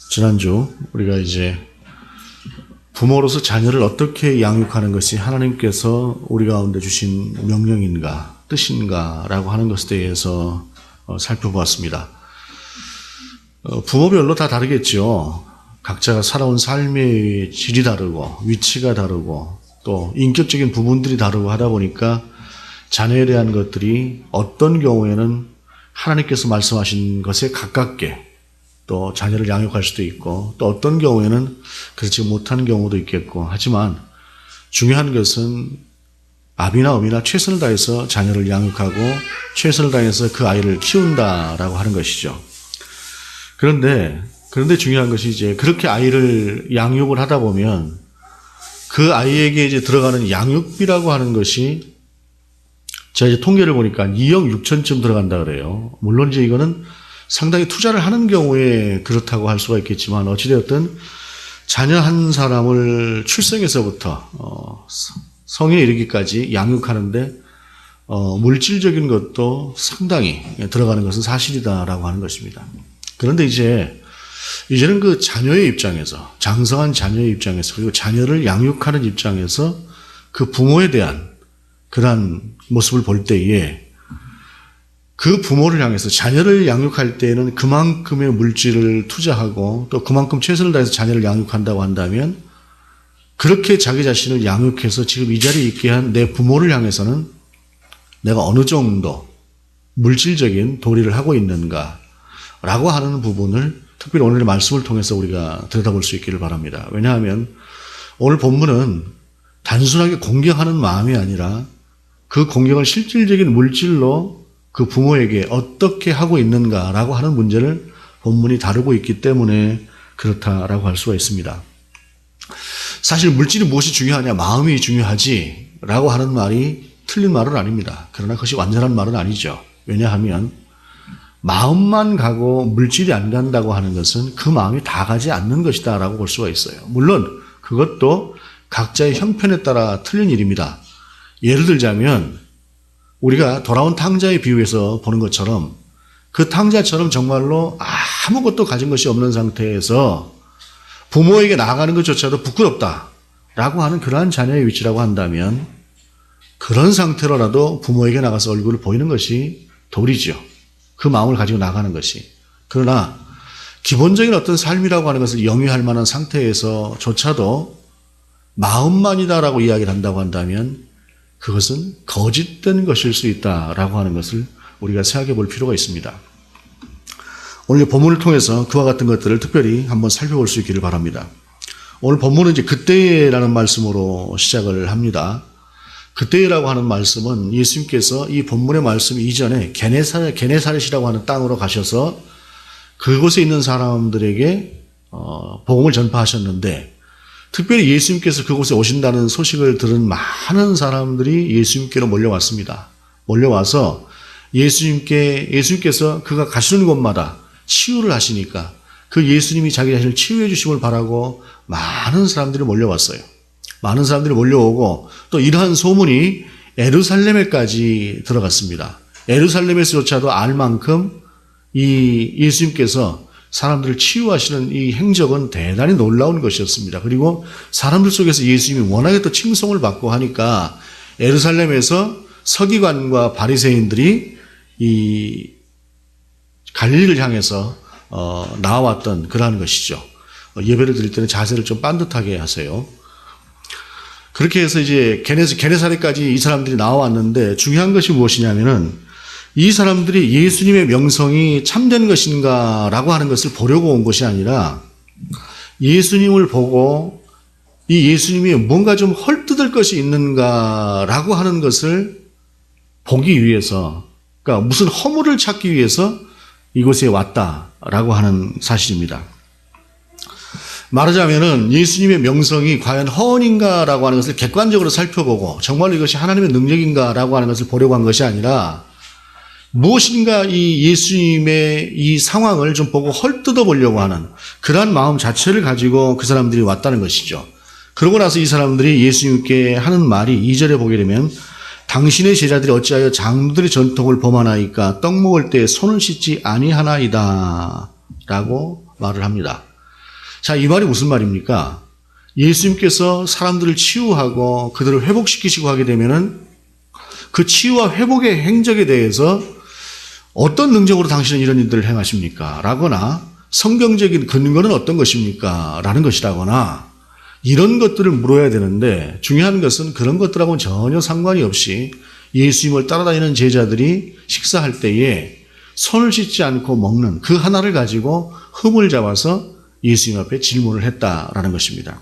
지난주 우리가 이제 부모로서 자녀를 어떻게 양육하는 것이 하나님께서 우리 가운데 주신 명령인가, 뜻인가라고 하는 것에 대해서 살펴보았습니다. 부모별로 다 다르겠죠. 각자가 살아온 삶의 질이 다르고 위치가 다르고 또 인격적인 부분들이 다르고 하다 보니까 자녀에 대한 것들이 어떤 경우에는 하나님께서 말씀하신 것에 가깝게 또 자녀를 양육할 수도 있고 또 어떤 경우에는 그렇지 못한 경우도 있겠고 하지만 중요한 것은 아비나 어미나 최선을 다해서 자녀를 양육하고 최선을 다해서 그 아이를 키운다라고 하는 것이죠. 그런데 중요한 것이 이제 그렇게 아이를 양육을 하다 보면 그 아이에게 이제 들어가는 양육비라고 하는 것이 제가 이제 통계를 보니까 2억 6천쯤 들어간다 그래요. 물론 이제 이거는 상당히 투자를 하는 경우에 그렇다고 할 수가 있겠지만 어찌되었든 자녀 한 사람을 출생에서부터 성인에 이르기까지 양육하는데 물질적인 것도 상당히 들어가는 것은 사실이다라고 하는 것입니다. 그런데 이제는 그 자녀의 입장에서, 장성한 자녀의 입장에서, 그리고 자녀를 양육하는 입장에서 그 부모에 대한 그러한 모습을 볼 때에 그 부모를 향해서 자녀를 양육할 때에는 그만큼의 물질을 투자하고 또 그만큼 최선을 다해서 자녀를 양육한다고 한다면 그렇게 자기 자신을 양육해서 지금 이 자리에 있게 한 내 부모를 향해서는 내가 어느 정도 물질적인 도리를 하고 있는가라고 하는 부분을 특별히 오늘의 말씀을 통해서 우리가 들여다볼 수 있기를 바랍니다. 왜냐하면 오늘 본문은 단순하게 공경하는 마음이 아니라 그 공경을 실질적인 물질로 그 부모에게 어떻게 하고 있는가라고 하는 문제를 본문이 다루고 있기 때문에 그렇다라고 할 수가 있습니다. 사실 물질이 무엇이 중요하냐, 마음이 중요하지라고 하는 말이 틀린 말은 아닙니다. 그러나 그것이 완전한 말은 아니죠. 왜냐하면 마음만 가고 물질이 안 간다고 하는 것은 그 마음이 다 가지 않는 것이다라고 볼 수가 있어요. 물론 그것도 각자의 형편에 따라 틀린 일입니다. 예를 들자면 우리가 돌아온 탕자의 비유에서 보는 것처럼 그 탕자처럼 정말로 아무것도 가진 것이 없는 상태에서 부모에게 나아가는 것조차도 부끄럽다라고 하는 그러한 자녀의 위치라고 한다면 그런 상태로라도 부모에게 나가서 얼굴을 보이는 것이 도리죠. 그 마음을 가지고 나가는 것이. 그러나 기본적인 어떤 삶이라고 하는 것을 영위할 만한 상태에서조차도 마음만이다라고 이야기를 한다고 한다면 그것은 거짓된 것일 수 있다라고 하는 것을 우리가 생각해 볼 필요가 있습니다. 오늘 본문을 통해서 그와 같은 것들을 특별히 한번 살펴볼 수 있기를 바랍니다. 오늘 본문은 이제 그때라는 말씀으로 시작을 합니다. 그때라고 하는 말씀은 예수님께서 이 본문의 말씀 이전에 게네사렛이라고 하는 땅으로 가셔서 그곳에 있는 사람들에게 복음을 전파하셨는데 특별히 예수님께서 그곳에 오신다는 소식을 들은 많은 사람들이 예수님께로 몰려왔습니다. 몰려와서 예수님께서 그가 가시는 곳마다 치유를 하시니까 그 예수님이 자기 자신을 치유해 주심을 바라고 많은 사람들이 몰려왔어요. 많은 사람들이 몰려오고 또 이러한 소문이 예루살렘에까지 들어갔습니다. 예루살렘에서조차도 알 만큼 이 예수님께서 사람들을 치유하시는 이 행적은 대단히 놀라운 것이었습니다. 그리고 사람들 속에서 예수님이 워낙에 또 칭송을 받고 하니까 예루살렘에서 서기관과 바리새인들이 이 갈릴리를 향해서 나와왔던 그러한 것이죠. 예배를 드릴 때는 자세를 좀 반듯하게 하세요. 그렇게 해서 이제 게네사렛까지 이 사람들이 나와왔는데 중요한 것이 무엇이냐면은 이 사람들이 예수님의 명성이 참된 것인가라고 하는 것을 보려고 온 것이 아니라 예수님을 보고 이 예수님이 뭔가 좀 헐뜯을 것이 있는가라고 하는 것을 보기 위해서, 그러니까 무슨 허물을 찾기 위해서 이곳에 왔다라고 하는 사실입니다. 말하자면은 예수님의 명성이 과연 허언인가라고 하는 것을 객관적으로 살펴보고 정말 이것이 하나님의 능력인가라고 하는 것을 보려고 한 것이 아니라 무엇인가 이 예수님의 이 상황을 좀 보고 헐뜯어 보려고 하는 그러한 마음 자체를 가지고 그 사람들이 왔다는 것이죠. 그러고 나서 이 사람들이 예수님께 하는 말이 2절에 보게 되면 당신의 제자들이 어찌하여 장로들의 전통을 범하나이까 떡 먹을 때 손을 씻지 아니하나이다. 라고 말을 합니다. 자, 이 말이 무슨 말입니까? 예수님께서 사람들을 치유하고 그들을 회복시키시고 하게 되면은 그 치유와 회복의 행적에 대해서 어떤 능력으로 당신은 이런 일들을 행하십니까? 라거나 성경적인 근거는 어떤 것입니까? 라는 것이라거나 이런 것들을 물어야 되는데 중요한 것은 그런 것들하고는 전혀 상관이 없이 예수님을 따라다니는 제자들이 식사할 때에 손을 씻지 않고 먹는 그 하나를 가지고 흠을 잡아서 예수님 앞에 질문을 했다라는 것입니다.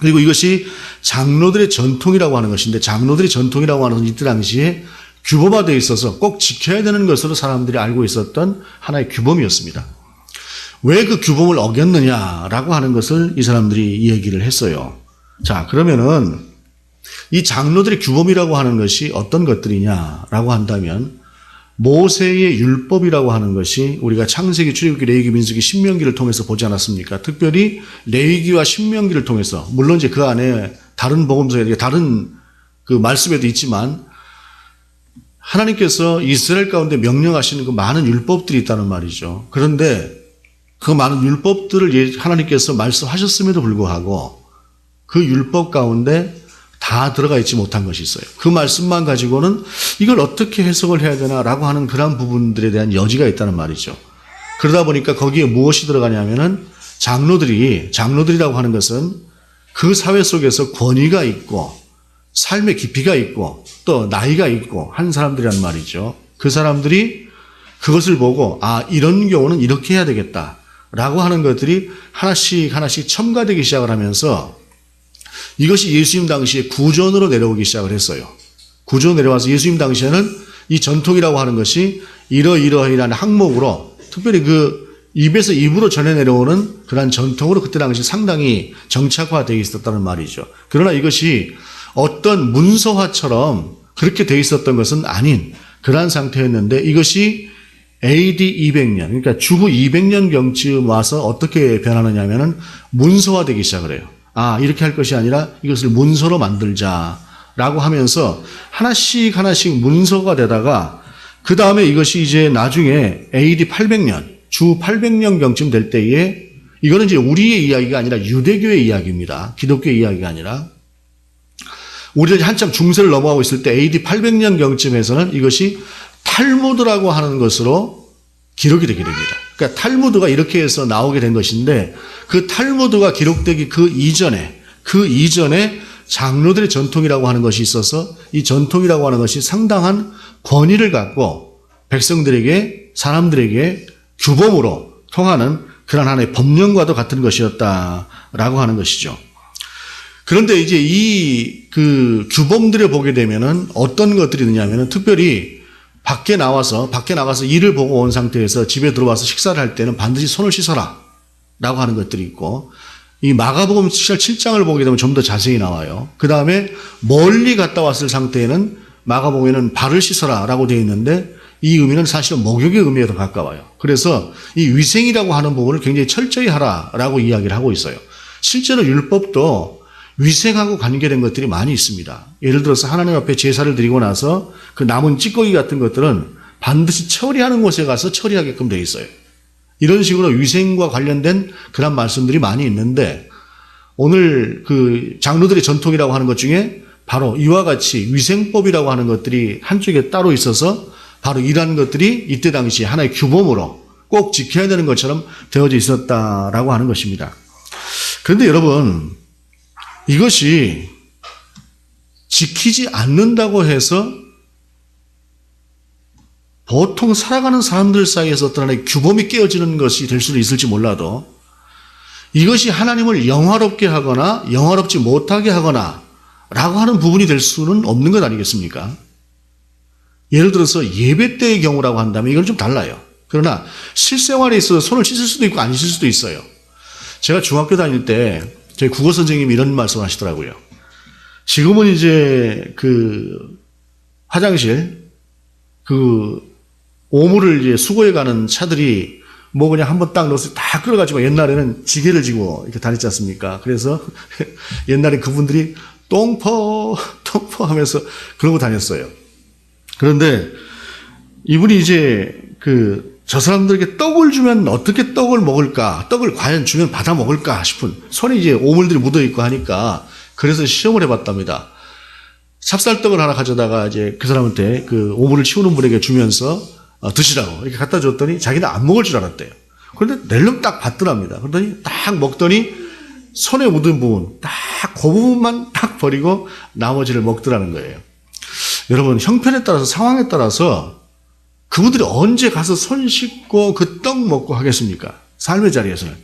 그리고 이것이 장로들의 전통이라고 하는 것인데 장로들의 전통이라고 하는 것은 이때 당시에 규범화되어 있어서 꼭 지켜야 되는 것으로 사람들이 알고 있었던 하나의 규범이었습니다. 왜 그 규범을 어겼느냐라고 하는 것을 이 사람들이 얘기를 했어요. 자, 그러면은 이 장로들의 규범이라고 하는 것이 어떤 것들이냐라고 한다면 모세의 율법이라고 하는 것이 우리가 창세기, 출애굽기, 레위기, 민수기, 신명기를 통해서 보지 않았습니까? 특별히 레위기와 신명기를 통해서 물론 이제 그 안에 다른 복음서에 다른 그 말씀에도 있지만 하나님께서 이스라엘 가운데 명령하시는 그 많은 율법들이 있다는 말이죠. 그런데 그 많은 율법들을 하나님께서 말씀하셨음에도 불구하고 그 율법 가운데 다 들어가 있지 못한 것이 있어요. 그 말씀만 가지고는 이걸 어떻게 해석을 해야 되나라고 하는 그런 부분들에 대한 여지가 있다는 말이죠. 그러다 보니까 거기에 무엇이 들어가냐면은 장로들이라고 하는 것은 그 사회 속에서 권위가 있고 삶의 깊이가 있고 또 나이가 있고 한 사람들이란 말이죠. 그 사람들이 그것을 보고 아, 이런 경우는 이렇게 해야 되겠다라고 하는 것들이 하나씩 첨가되기 시작을 하면서 이것이 예수님 당시에 구전으로 내려오기 시작을 했어요. 구전으로 내려와서 예수님 당시에는 이 전통이라고 하는 것이 이러이러이라는 항목으로 특별히 그 입에서 입으로 전해 내려오는 그런 전통으로 그때 당시 상당히 정착화되어 있었다는 말이죠. 그러나 이것이 어떤 문서화처럼 그렇게 되어 있었던 것은 아닌 그러한 상태였는데 이것이 AD 200년, 그러니까 주후 200년경쯤 와서 어떻게 변하느냐 하면은 문서화되기 시작을 해요. 아, 이렇게 할 것이 아니라 이것을 문서로 만들자라고 하면서 하나씩 문서가 되다가 그 다음에 이것이 이제 나중에 AD 800년, 주 800년경쯤 될 때에 이거는 이제 우리의 이야기가 아니라 유대교의 이야기입니다. 기독교의 이야기가 아니라 우리가 한참 중세를 넘어가고 있을 때 AD 800년경쯤에서는 이것이 탈무드라고 하는 것으로 기록이 되게 됩니다. 그러니까 탈무드가 이렇게 해서 나오게 된 것인데 그 탈무드가 기록되기 그 이전에 장로들의 전통이라고 하는 것이 있어서 이 전통이라고 하는 것이 상당한 권위를 갖고 백성들에게 사람들에게 규범으로 통하는 그런 하나의 법령과도 같은 것이었다라고 하는 것이죠. 그런데 이제 이 그 규범들을 보게 되면은 어떤 것들이 있느냐면은 특별히 밖에 나가서 일을 보고 온 상태에서 집에 들어와서 식사를 할 때는 반드시 손을 씻어라 라고 하는 것들이 있고 이 마가복음 7장을 보게 되면 좀 더 자세히 나와요. 그 다음에 멀리 갔다 왔을 상태에는 마가복음에는 발을 씻어라 라고 되어 있는데 이 의미는 사실은 목욕의 의미에 더 가까워요. 그래서 이 위생이라고 하는 부분을 굉장히 철저히 하라라고 이야기를 하고 있어요. 실제로 율법도 위생하고 관계된 것들이 많이 있습니다. 예를 들어서 하나님 앞에 제사를 드리고 나서 그 남은 찌꺼기 같은 것들은 반드시 처리하는 곳에 가서 처리하게끔 되어 있어요. 이런 식으로 위생과 관련된 그런 말씀들이 많이 있는데 오늘 그 장로들의 전통이라고 하는 것 중에 바로 이와 같이 위생법이라고 하는 것들이 한쪽에 따로 있어서 바로 이러한 것들이 이때 당시 하나의 규범으로 꼭 지켜야 되는 것처럼 되어져 있었다라고 하는 것입니다. 그런데 여러분 이것이 지키지 않는다고 해서 보통 살아가는 사람들 사이에서 어떤 하나의 규범이 깨어지는 것이 될 수도 있을지 몰라도 이것이 하나님을 영화롭게 하거나 영화롭지 못하게 하거나 라고 하는 부분이 될 수는 없는 것 아니겠습니까? 예를 들어서 예배 때의 경우라고 한다면 이건 좀 달라요. 그러나 실생활에 있어서 손을 씻을 수도 있고 안 씻을 수도 있어요. 제가 중학교 다닐 때 저희 국어 선생님이 이런 말씀을 하시더라고요. 지금은 이제 그 화장실 그 오물을 이제 수거해 가는 차들이 뭐 그냥 한번 딱 넣어서 다 끌어가지고 옛날에는 지게를 지고 이렇게 다녔지 않습니까? 그래서 옛날에 그분들이 똥퍼 하면서 그러고 다녔어요. 그런데 이분이 이제 그 저 사람들에게 떡을 주면 어떻게 떡을 먹을까? 떡을 과연 주면 받아 먹을까 싶은 손에 이제 오물들이 묻어 있고 하니까 그래서 시험을 해봤답니다. 찹쌀떡을 하나 가져다가 이제 그 사람한테 그 오물을 치우는 분에게 주면서 드시라고 이렇게 갖다 줬더니 자기는 안 먹을 줄 알았대요. 그런데 낼름 딱 받더랍니다. 그러더니 딱 먹더니 손에 묻은 부분 딱 그 부분만 딱 버리고 나머지를 먹더라는 거예요. 여러분, 형편에 따라서 상황에 따라서 그분들이 언제 가서 손 씻고 그 떡 먹고 하겠습니까? 삶의 자리에서는.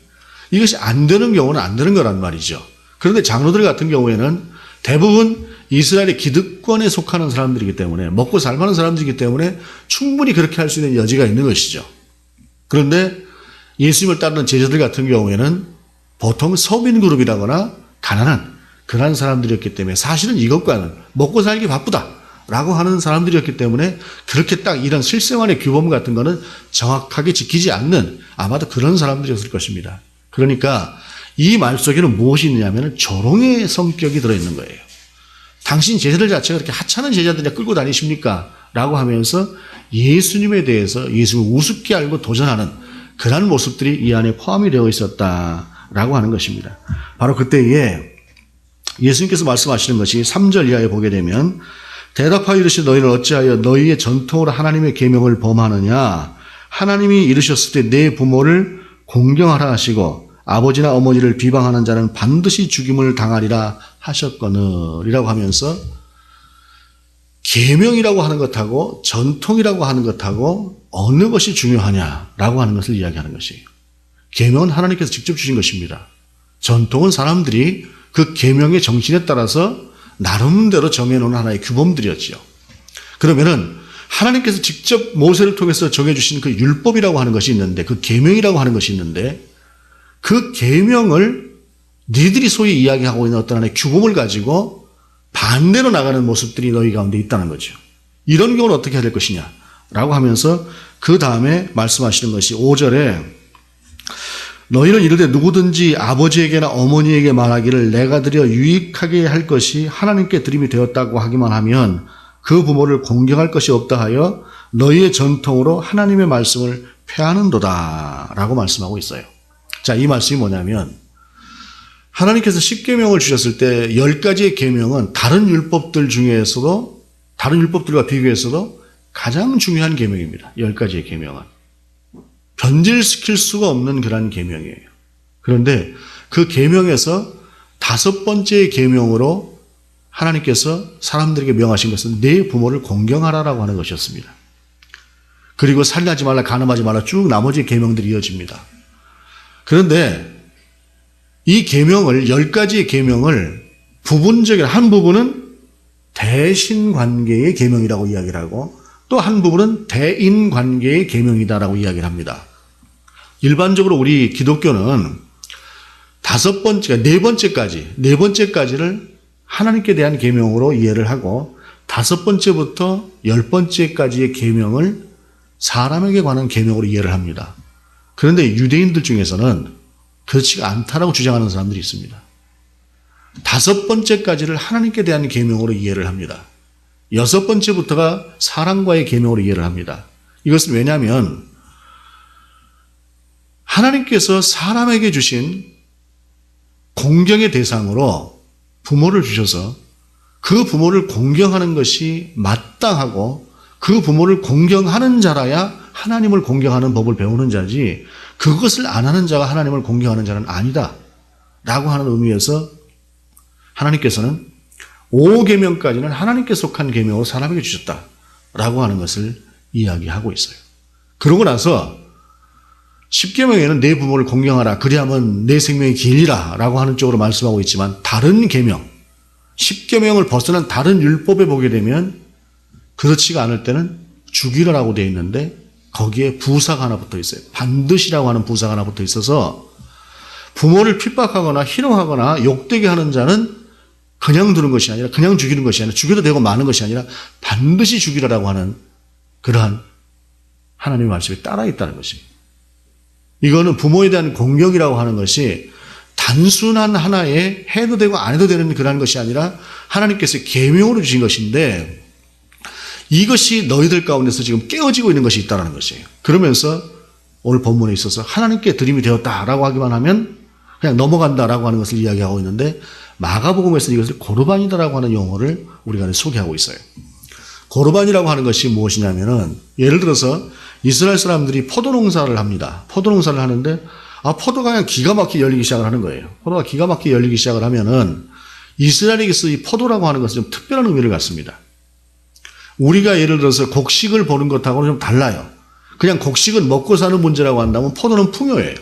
이것이 안 되는 경우는 안 되는 거란 말이죠. 그런데 장로들 같은 경우에는 대부분 이스라엘의 기득권에 속하는 사람들이기 때문에 먹고 살만한 사람들이기 때문에 충분히 그렇게 할 수 있는 여지가 있는 것이죠. 그런데 예수님을 따르는 제자들 같은 경우에는 보통 서민그룹이라거나 가난한 그런 사람들이었기 때문에 사실은 이것과는 먹고 살기 바쁘다라고 하는 사람들이었기 때문에 그렇게 딱 이런 실생활의 규범 같은 거는 정확하게 지키지 않는 아마도 그런 사람들이었을 것입니다. 그러니까 이 말 속에는 무엇이 있느냐면 조롱의 성격이 들어있는 거예요. 당신 제자들 자체가 그렇게 하찮은 제자들이냐 끌고 다니십니까? 라고 하면서 예수님에 대해서 예수님을 우습게 알고 도전하는 그런 모습들이 이 안에 포함이 되어 있었다라고 하는 것입니다. 바로 그때에 예수님께서 말씀하시는 것이 3절 이하에 보게 되면 대답하여 이르시되 너희는 어찌하여 너희의 전통으로 하나님의 계명을 범하느냐? 하나님이 이르셨을 때 내 부모를 공경하라 하시고 아버지나 어머니를 비방하는 자는 반드시 죽임을 당하리라 하셨거늘이라고 하면서 계명이라고 하는 것하고 전통이라고 하는 것하고 어느 것이 중요하냐라고 하는 것을 이야기하는 것이에요. 계명은 하나님께서 직접 주신 것입니다. 전통은 사람들이 그 계명의 정신에 따라서 나름대로 정해놓은 하나의 규범들이었지요. 그러면은 하나님께서 직접 모세를 통해서 정해주신 그 율법이라고 하는 것이 있는데 그 계명이라고 하는 것이 있는데 그 계명을 니들이 소위 이야기하고 있는 어떤 하나의 규범을 가지고 반대로 나가는 모습들이 너희 가운데 있다는 거죠. 이런 경우는 어떻게 해야 될 것이냐라고 하면서 그 다음에 말씀하시는 것이 5절에 너희는 이르되 누구든지 아버지에게나 어머니에게 말하기를 내가 드려 유익하게 할 것이 하나님께 드림이 되었다고 하기만 하면 그 부모를 공경할 것이 없다 하여 너희의 전통으로 하나님의 말씀을 폐하는도다 라고 말씀하고 있어요. 자, 이 말씀이 뭐냐면 하나님께서 10계명을 주셨을 때 10가지의 계명은 다른 율법들 중에서도 다른 율법들과 비교해서도 가장 중요한 계명입니다. 10가지의 계명은. 변질시킬 수가 없는 그런 계명이에요. 그런데 그 계명에서 5번째 계명으로 하나님께서 사람들에게 명하신 것은 내 부모를 공경하라라고 하는 것이었습니다. 그리고 살인하지 말라, 간음하지 말라 쭉 나머지 계명들이 이어집니다. 그런데 이 계명을 10가지의 계명을 부분적인 한 부분은 대신 관계의 계명이라고 이야기를 하고 또 한 부분은 대인 관계의 계명이다라고 이야기를 합니다. 일반적으로 우리 기독교는 4번째까지, 4번째까지를 하나님께 대한 계명으로 이해를 하고 5번째부터 10번째까지의 계명을 사람에게 관한 계명으로 이해를 합니다. 그런데 유대인들 중에서는 그렇지가 않다라고 주장하는 사람들이 있습니다. 5번째까지를 하나님께 대한 계명으로 이해를 합니다. 6번째부터가 사람과의 계명으로 이해를 합니다. 이것은 왜냐하면 하나님께서 사람에게 주신 공경의 대상으로 부모를 주셔서 그 부모를 공경하는 것이 마땅하고 그 부모를 공경하는 자라야 하나님을 공경하는 법을 배우는 자지 그것을 안 하는 자가 하나님을 공경하는 자는 아니다 라고 하는 의미에서 하나님께서는 5계명까지는 하나님께 속한 계명으로 사람에게 주셨다라고 하는 것을 이야기하고 있어요. 그러고 나서 10계명에는 내 부모를 공경하라 그리하면 내 생명이 길리라 라고 하는 쪽으로 말씀하고 있지만 다른 계명 10계명을 벗어난 다른 율법에 보게 되면 그렇지가 않을 때는 죽이라라고 되어 있는데 거기에 부사가 하나 붙어 있어요. 반드시라고 하는 부사가 하나 붙어 있어서 부모를 핍박하거나 희롱하거나 욕되게 하는 자는 그냥 두는 것이 아니라 그냥 죽이는 것이 아니라 죽여도 되고 마는 것이 아니라 반드시 죽이라라고 하는 그러한 하나님의 말씀이 따라 있다는 것입니다. 이거는 부모에 대한 공경이라고 하는 것이 단순한 하나의 해도 되고 안 해도 되는 그런 것이 아니라 하나님께서 계명으로 주신 것인데 이것이 너희들 가운데서 지금 깨어지고 있는 것이 있다는 것이에요. 그러면서 오늘 본문에 있어서 하나님께 드림이 되었다라고 하기만 하면 그냥 넘어간다라고 하는 것을 이야기하고 있는데 마가복음에서는 이것을 고르반이다라고 하는 용어를 우리가 소개하고 있어요. 고르반이라고 하는 것이 무엇이냐면은 예를 들어서 이스라엘 사람들이 포도 농사를 합니다. 포도 농사를 하는데 포도가 그냥 기가 막히게 열리기 시작을 하는 거예요. 포도가 기가 막히게 열리기 시작을 하면은 이스라엘에게서 이 포도라고 하는 것은 좀 특별한 의미를 갖습니다. 우리가 예를 들어서 곡식을 보는 것하고는 좀 달라요. 그냥 곡식은 먹고 사는 문제라고 한다면 포도는 풍요예요.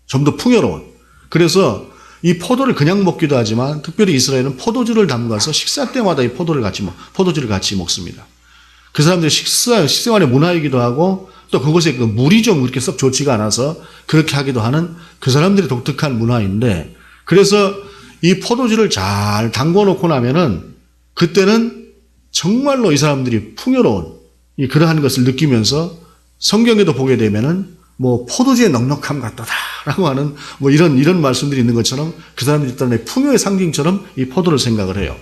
좀 더 풍요로운. 그래서 이 포도를 그냥 먹기도 하지만 특별히 이스라엘은 포도주를 담가서 식사 때마다 이 포도주를 같이 먹습니다. 그 사람들의 식생활의 문화이기도 하고 또 그곳에 그 물이 좀 그렇게 썩 좋지가 않아서 그렇게 하기도 하는 그 사람들의 독특한 문화인데 그래서 이 포도주를 잘 담궈 놓고 나면은 그때는 정말로 이 사람들이 풍요로운 그러한 것을 느끼면서 성경에도 보게 되면은 포도주의 넉넉함 같다라고 하는 이런 말씀들이 있는 것처럼 그 사람들이 일단 풍요의 상징처럼 이 포도를 생각을 해요.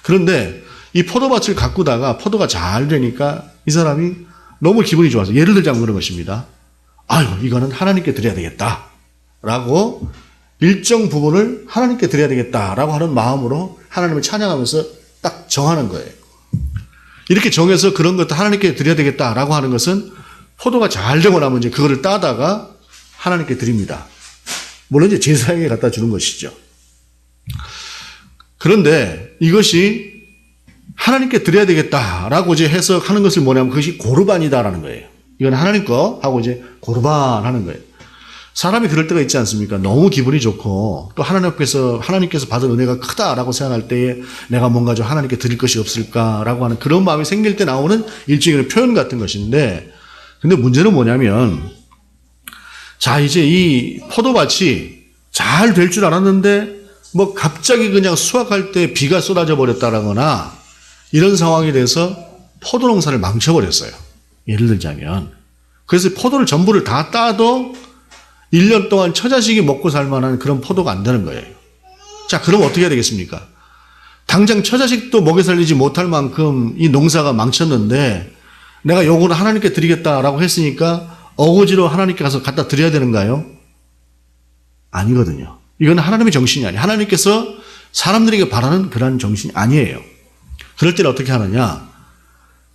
그런데 이 포도밭을 가꾸다가 포도가 잘 되니까 이 사람이 너무 기분이 좋아서 예를 들자면 그런 것입니다. 이거는 하나님께 드려야 되겠다라고 일정 부분을 하나님께 드려야 되겠다라고 하는 마음으로 하나님을 찬양하면서 딱 정하는 거예요. 이렇게 정해서 그런 것도 하나님께 드려야 되겠다라고 하는 것은 포도가 잘 되고 나면 이제 그거를 따다가 하나님께 드립니다. 물론 이제 제사장에게 갖다 주는 것이죠. 그런데 이것이 하나님께 드려야 되겠다라고 이제 해석하는 것을 뭐냐면 그것이 고르반이다라는 거예요. 이건 하나님 거 하고 이제 고르반 하는 거예요. 사람이 그럴 때가 있지 않습니까? 너무 기분이 좋고 또 하나님께서 받은 은혜가 크다라고 생각할 때에 내가 뭔가 좀 하나님께 드릴 것이 없을까라고 하는 그런 마음이 생길 때 나오는 일종의 표현 같은 것인데 근데 문제는 뭐냐면 자 이제 이 포도밭이 잘 될 줄 알았는데 갑자기 그냥 수확할 때 비가 쏟아져 버렸다라거나 이런 상황이 돼서 포도 농사를 망쳐버렸어요. 예를 들자면 그래서 포도를 전부를 다 따도 1년 동안 처자식이 먹고 살 만한 그런 포도가 안 되는 거예요. 자, 그럼 어떻게 해야 되겠습니까? 당장 처자식도 먹여 살리지 못할 만큼 이 농사가 망쳤는데 내가 요거는 하나님께 드리겠다라고 했으니까 어거지로 하나님께 가서 갖다 드려야 되는가요? 아니거든요. 이건 하나님의 정신이 아니에요. 하나님께서 사람들에게 바라는 그런 정신이 아니에요. 그럴 때는 어떻게 하느냐?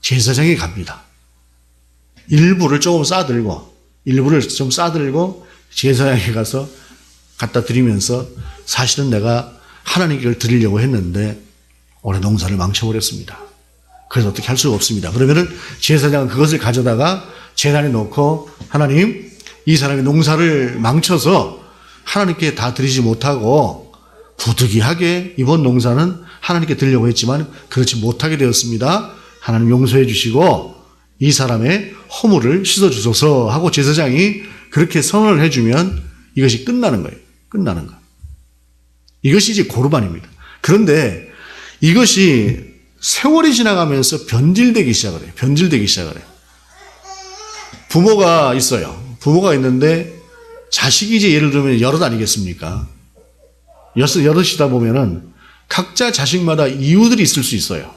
제사장에 갑니다. 일부를 좀 싸들고 제사장에 가서 갖다 드리면서 사실은 내가 하나님께 드리려고 했는데 올해 농사를 망쳐버렸습니다. 그래서 어떻게 할 수가 없습니다. 그러면은 제사장은 그것을 가져다가 제단에 놓고 하나님 이 사람이 농사를 망쳐서 하나님께 다 드리지 못하고 부득이하게 이번 농사는 하나님께 드리려고 했지만 그렇지 못하게 되었습니다. 하나님 용서해 주시고 이 사람의 허물을 씻어주소서 하고 제사장이 그렇게 선언을 해주면 이것이 끝나는 거예요. 끝나는 거. 이것이 이제 고르반입니다. 그런데 이것이 세월이 지나가면서 변질되기 시작을 해요. 부모가 있어요. 부모가 있는데 자식이 이제 예를 들면 여럿 아니겠습니까? 여럿이다 보면은 각자 자식마다 이유들이 있을 수 있어요.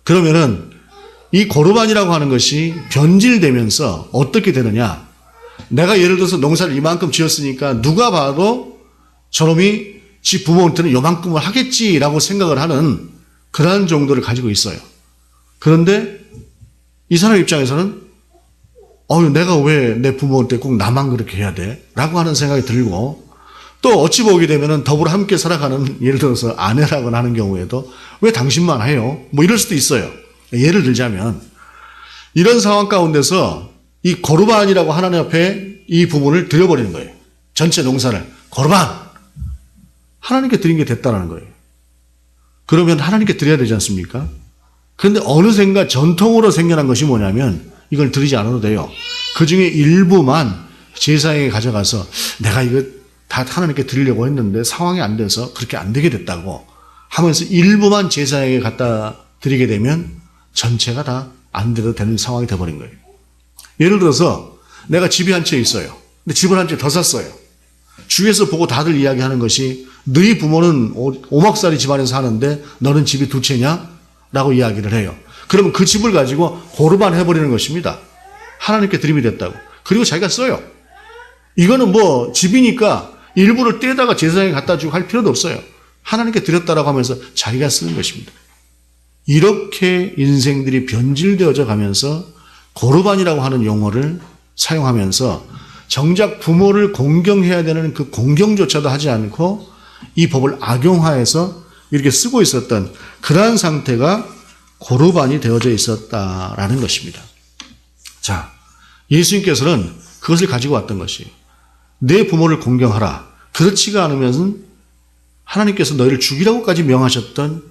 그러면은 이 고르반이라고 하는 것이 변질되면서 어떻게 되느냐? 내가 예를 들어서 농사를 이만큼 지었으니까 누가 봐도 저놈이 지 부모한테는 요만큼을 하겠지라고 생각을 하는 그러한 정도를 가지고 있어요. 그런데 이 사람 입장에서는 내가 왜 내 부모한테 꼭 나만 그렇게 해야 돼? 라고 하는 생각이 들고 또 어찌 보게 되면은 더불어 함께 살아가는 예를 들어서 아내라거나 하는 경우에도 왜 당신만 해요? 이럴 수도 있어요. 예를 들자면 이런 상황 가운데서 이 고르반이라고 하나님 앞에 이 부분을 드려버리는 거예요. 전체 농사를 고르반 하나님께 드린 게 됐다라는 거예요. 그러면 하나님께 드려야 되지 않습니까? 그런데 어느샌가 전통으로 생겨난 것이 뭐냐면 이걸 드리지 않아도 돼요. 그 중에 일부만 제사장에게 가져가서 내가 이거 다 하나님께 드리려고 했는데 상황이 안 돼서 그렇게 안 되게 됐다고 하면서 일부만 제사장에게 갖다 드리게 되면 전체가 다 안 돼도 되는 상황이 돼버린 거예요. 예를 들어서 내가 집이 한 채 있어요. 근데 집을 한 채 더 샀어요. 주위에서 보고 다들 이야기하는 것이 너희 부모는 5막살이 집안에서 사는데 너는 집이 2채냐? 라고 이야기를 해요. 그러면 그 집을 가지고 고르반 해버리는 것입니다. 하나님께 드림이 됐다고. 그리고 자기가 써요. 이거는 뭐 집이니까 일부를 떼다가 제사장에 갖다 주고 할 필요도 없어요. 하나님께 드렸다라고 하면서 자기가 쓰는 것입니다. 이렇게 인생들이 변질되어져 가면서 고르반이라고 하는 용어를 사용하면서 정작 부모를 공경해야 되는 그 공경조차도 하지 않고 이 법을 악용하여서 이렇게 쓰고 있었던 그러한 상태가 고르반이 되어져 있었다라는 것입니다. 자, 예수님께서는 그것을 가지고 왔던 것이 내 부모를 공경하라. 그렇지가 않으면 하나님께서 너희를 죽이라고까지 명하셨던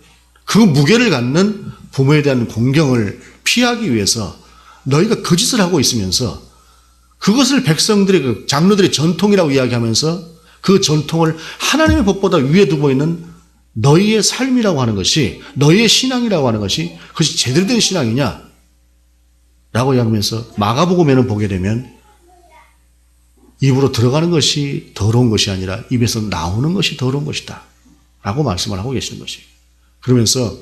그 무게를 갖는 부모에 대한 공경을 피하기 위해서 너희가 그 짓을 하고 있으면서 그것을 백성들의 그 장로들의 전통이라고 이야기하면서 그 전통을 하나님의 법보다 위에 두고 있는 너희의 삶이라고 하는 것이, 너희의 신앙이라고 하는 것이 그것이 제대로 된 신앙이냐? 라고 이야기하면서 마가복음에는 보게 되면 입으로 들어가는 것이 더러운 것이 아니라 입에서 나오는 것이 더러운 것이다 라고 말씀을 하고 계시는 것이에요. 그러면서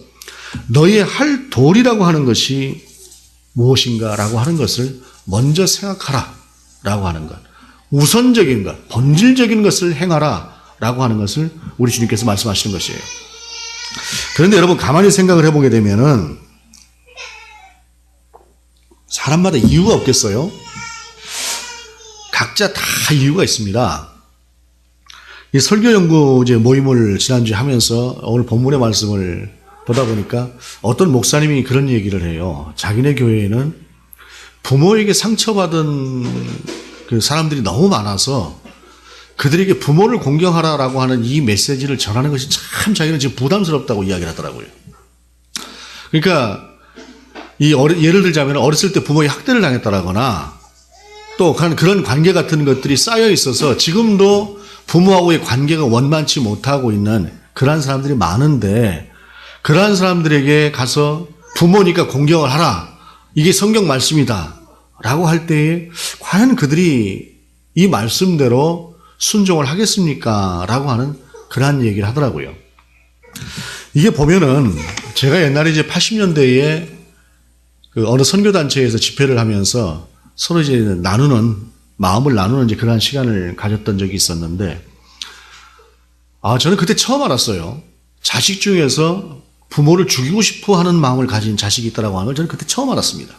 너희의 할 도리라고 하는 것이 무엇인가 라고 하는 것을 먼저 생각하라 라고 하는 것, 우선적인 것, 본질적인 것을 행하라 라고 하는 것을 우리 주님께서 말씀하시는 것이에요. 그런데 여러분 가만히 생각을 해보게 되면은 사람마다 이유가 없겠어요? 각자 다 이유가 있습니다. 이 설교연구제 모임을 지난주에 하면서 오늘 본문의 말씀을 보다 보니까 어떤 목사님이 그런 얘기를 해요. 자기네 교회에는 부모에게 상처받은 그 사람들이 너무 많아서 그들에게 부모를 공경하라라고 하는 이 메시지를 전하는 것이 참 자기는 지금 부담스럽다고 이야기를 하더라고요. 그러니까 예를 들자면 어렸을 때 부모의 학대를 당했다라거나 또 그런 관계 같은 것들이 쌓여 있어서 지금도 부모하고의 관계가 원만치 못하고 있는 그러한 사람들이 많은데 그러한 사람들에게 가서 부모니까 공경을 하라. 이게 성경 말씀이다. 라고 할 때에 과연 그들이 이 말씀대로 순종을 하겠습니까? 라고 하는 그러한 얘기를 하더라고요. 이게 보면은 제가 옛날에 이제 80년대에 그 어느 선교단체에서 집회를 하면서 서로 이제 마음을 나누는 이제 그러한 시간을 가졌던 적이 있었는데, 저는 그때 처음 알았어요. 자식 중에서 부모를 죽이고 싶어 하는 마음을 가진 자식이 있다고 하는 걸 저는 그때 처음 알았습니다.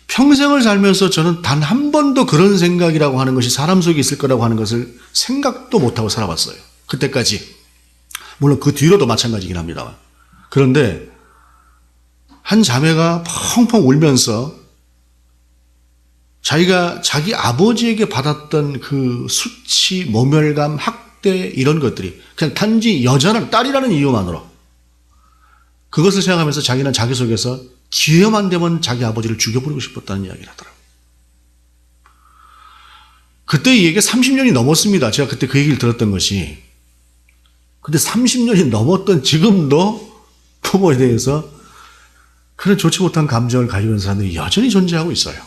평생을 살면서 저는 단 한 번도 그런 생각이라고 하는 것이 사람 속에 있을 거라고 하는 것을 생각도 못하고 살아봤어요. 그때까지. 물론 그 뒤로도 마찬가지긴 합니다만. 그런데 한 자매가 펑펑 울면서 자기가 자기 아버지에게 받았던 그 수치, 모멸감, 학대 이런 것들이 그냥 단지 여자는 딸이라는 이유만으로 그것을 생각하면서 자기는 자기 속에서 기회만 되면 자기 아버지를 죽여버리고 싶었다는 이야기를 하더라고요. 그때 이 얘기가 30년이 넘었습니다. 제가 그때 그 얘기를 들었던 것이. 근데 30년이 넘었던 지금도 부모에 대해서 그런 좋지 못한 감정을 가지고 있는 사람들이 여전히 존재하고 있어요.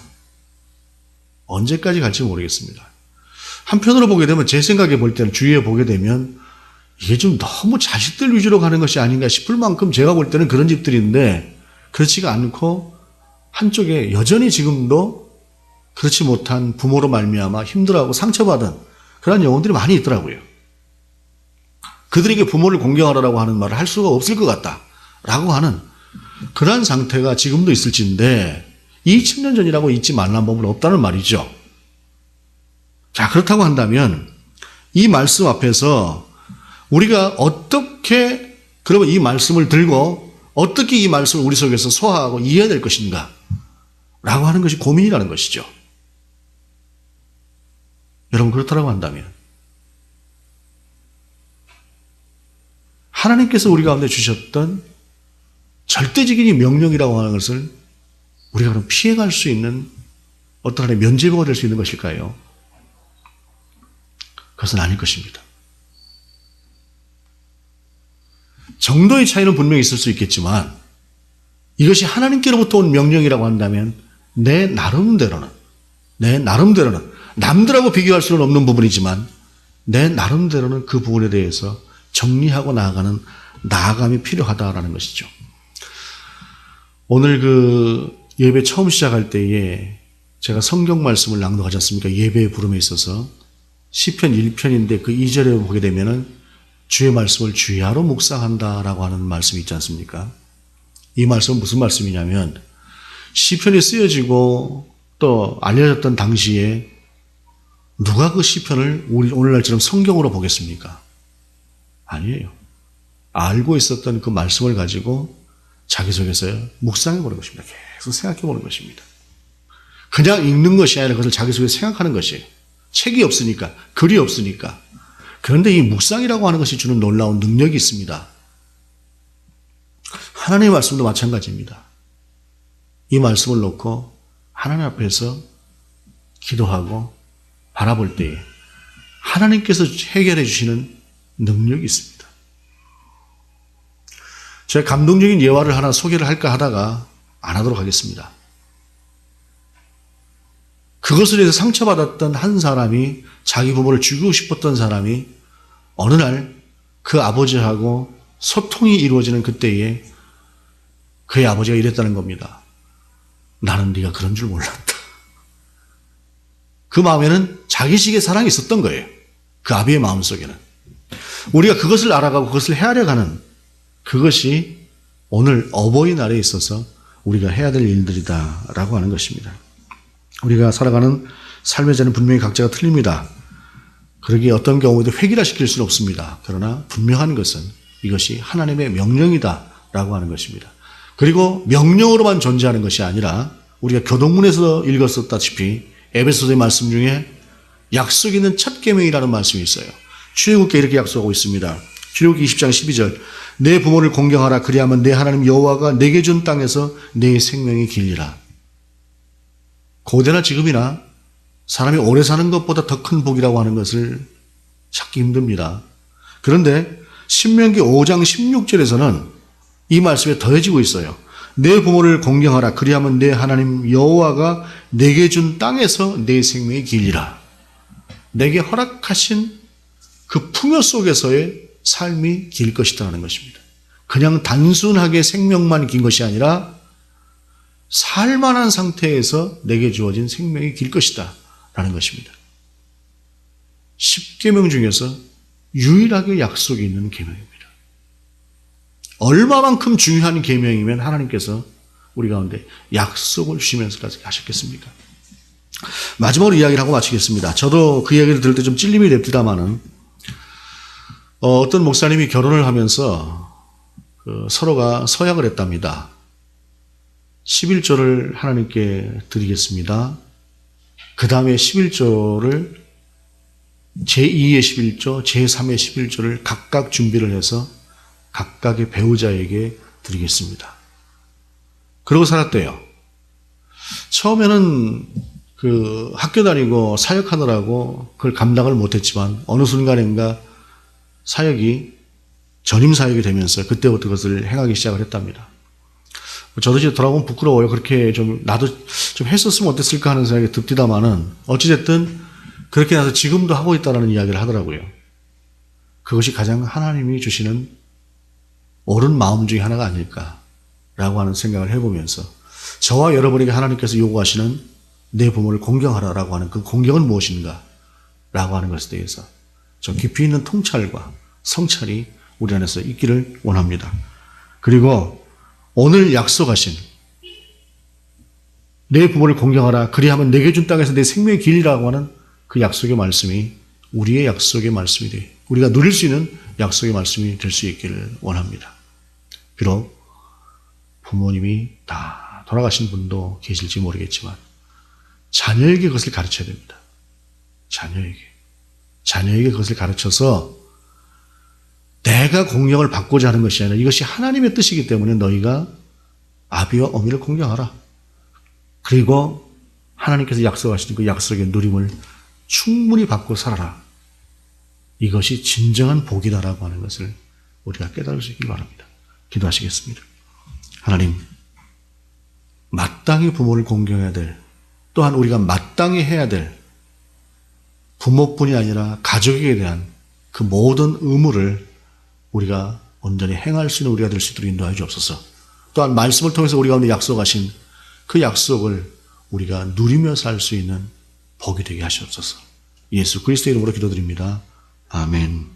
언제까지 갈지 모르겠습니다. 한편으로 보게 되면 제 생각에 볼 때는 주위에 보게 되면 이게 좀 너무 자식들 위주로 가는 것이 아닌가 싶을 만큼 제가 볼 때는 그런 집들인데 그렇지가 않고 한쪽에 여전히 지금도 그렇지 못한 부모로 말미암아 힘들어하고 상처받은 그런 영혼들이 많이 있더라고요. 그들에게 부모를 공경하라고 하는 말을 할 수가 없을 것 같다라고 하는 그러한 상태가 지금도 있을진데 2000년 전이라고 잊지 말라는 법은 없다는 말이죠. 자, 그렇다고 한다면 이 말씀 앞에서 우리가 어떻게 그러면 이 말씀을 들고 어떻게 이 말씀을 우리 속에서 소화하고 이해해야 될 것인가 라고 하는 것이 고민이라는 것이죠. 여러분 그렇다고 한다면 하나님께서 우리 가운데 주셨던 절대적인 명령이라고 하는 것을 우리가 그럼 피해갈 수 있는 어떤 하나의 면죄부가 될 수 있는 것일까요? 그것은 아닐 것입니다. 정도의 차이는 분명히 있을 수 있겠지만 이것이 하나님께로부터 온 명령이라고 한다면 내 나름대로는 남들하고 비교할 수는 없는 부분이지만 내 나름대로는 그 부분에 대해서 정리하고 나아가는 나아감이 필요하다라는 것이죠. 오늘 그 예배 처음 시작할 때에 제가 성경 말씀을 낭독하지 않습니까? 예배의 부름에 있어서 시편 1편인데 그 2절에 보게 되면은 주의 말씀을 주야로 묵상한다라고 하는 말씀이 있지 않습니까? 이 말씀은 무슨 말씀이냐면 시편이 쓰여지고 또 알려졌던 당시에 누가 그 시편을 오늘날처럼 성경으로 보겠습니까? 아니에요. 알고 있었던 그 말씀을 가지고 자기 속에서 묵상해 보는 것입니다. 계속 생각해 보는 것입니다. 그냥 읽는 것이 아니라 그것을 자기 속에 생각하는 것이에요. 책이 없으니까, 글이 없으니까. 그런데 이 묵상이라고 하는 것이 주는 놀라운 능력이 있습니다. 하나님의 말씀도 마찬가지입니다. 이 말씀을 놓고 하나님 앞에서 기도하고 바라볼 때에 하나님께서 해결해 주시는 능력이 있습니다. 제가 감동적인 예화를 하나 소개를 할까 하다가 안 하도록 하겠습니다. 그것을 위해서 상처받았던 한 사람이 자기 부모를 죽이고 싶었던 사람이 어느 날 그 아버지하고 소통이 이루어지는 그때에 그의 아버지가 이랬다는 겁니다. 나는 네가 그런 줄 몰랐다. 그 마음에는 자기식의 사랑이 있었던 거예요. 그 아비의 마음속에는. 우리가 그것을 알아가고 그것을 헤아려가는 그것이 오늘 어버이날에 있어서 우리가 해야 될 일들이다라고 하는 것입니다. 우리가 살아가는 삶의 자는 분명히 각자가 틀립니다. 그러기에 어떤 경우에도 획일화 시킬 수는 없습니다. 그러나 분명한 것은 이것이 하나님의 명령이다라고 하는 것입니다. 그리고 명령으로만 존재하는 것이 아니라 우리가 교동문에서 읽었었다시피 에베소서의 말씀 중에 약속 있는 첫 계명이라는 말씀이 있어요. 출애굽기에 이렇게 약속하고 있습니다. 출애굽기 20장 12절 내 부모를 공경하라 그리하면 내 하나님 여호와가 내게 준 땅에서 내 생명이 길리라. 고대나 지금이나 사람이 오래 사는 것보다 더 큰 복이라고 하는 것을 찾기 힘듭니다. 그런데 신명기 5장 16절에서는 이 말씀에 더해지고 있어요. 내 부모를 공경하라 그리하면 내 하나님 여호와가 내게 준 땅에서 내 생명이 길리라. 내게 허락하신 그 풍요 속에서의 삶이 길 것이다라는 것입니다. 그냥 단순하게 생명만 긴 것이 아니라 살만한 상태에서 내게 주어진 생명이 길 것이다 라는 것입니다. 10계명 중에서 유일하게 약속이 있는 계명입니다. 얼마만큼 중요한 계명이면 하나님께서 우리 가운데 약속을 주시면서까지 하셨겠습니까? 마지막으로 이야기를 하고 마치겠습니다. 저도 그 이야기를 들을 때 좀 찔림이 냅디다마는 어떤 목사님이 결혼을 하면서 서로가 서약을 했답니다. 11조를 하나님께 드리겠습니다. 그 다음에 11조를 제2의 11조, 제3의 11조를 각각 준비를 해서 각각의 배우자에게 드리겠습니다. 그러고 살았대요. 처음에는 그 학교 다니고 사역하느라고 그걸 감당을 못했지만 어느 순간인가 사역이 전임 사역이 되면서 그때부터 그것을 행하기 시작을 했답니다. 저도 이제 돌아보면 부끄러워요. 그렇게 좀 나도 좀 했었으면 어땠을까 하는 생각이 듭디다마는 어찌됐든 그렇게 나서 지금도 하고 있다는 이야기를 하더라고요. 그것이 가장 하나님이 주시는 옳은 마음 중에 하나가 아닐까라고 하는 생각을 해보면서 저와 여러분에게 하나님께서 요구하시는 내 부모를 공경하라라고 하는 그 공경은 무엇인가 라고 하는 것에 대해서 좀 깊이 있는 통찰과 성찰이 우리 안에서 있기를 원합니다. 그리고 오늘 약속하신 내 부모를 공경하라 그리하면 내게 준 땅에서 내 생명의 길이라고 하는 그 약속의 말씀이 우리의 약속의 말씀이 돼 우리가 누릴 수 있는 약속의 말씀이 될 수 있기를 원합니다. 비록 부모님이 다 돌아가신 분도 계실지 모르겠지만 자녀에게 그것을 가르쳐야 됩니다. 자녀에게 그것을 가르쳐서 내가 공경을 받고자 하는 것이 아니라 이것이 하나님의 뜻이기 때문에 너희가 아비와 어미를 공경하라. 그리고 하나님께서 약속하신 그 약속의 누림을 충분히 받고 살아라. 이것이 진정한 복이다라고 하는 것을 우리가 깨달을 수 있길 바랍니다. 기도하시겠습니다. 하나님, 마땅히 부모를 공경해야 될, 또한 우리가 마땅히 해야 될 부모뿐이 아니라 가족에 대한 그 모든 의무를 우리가 온전히 행할 수 있는 우리가 될 수 있도록 인도하여 주옵소서. 또한 말씀을 통해서 우리 가운데 약속하신 그 약속을 우리가 누리며 살 수 있는 복이 되게 하시옵소서. 예수 그리스도의 이름으로 기도드립니다. 아멘.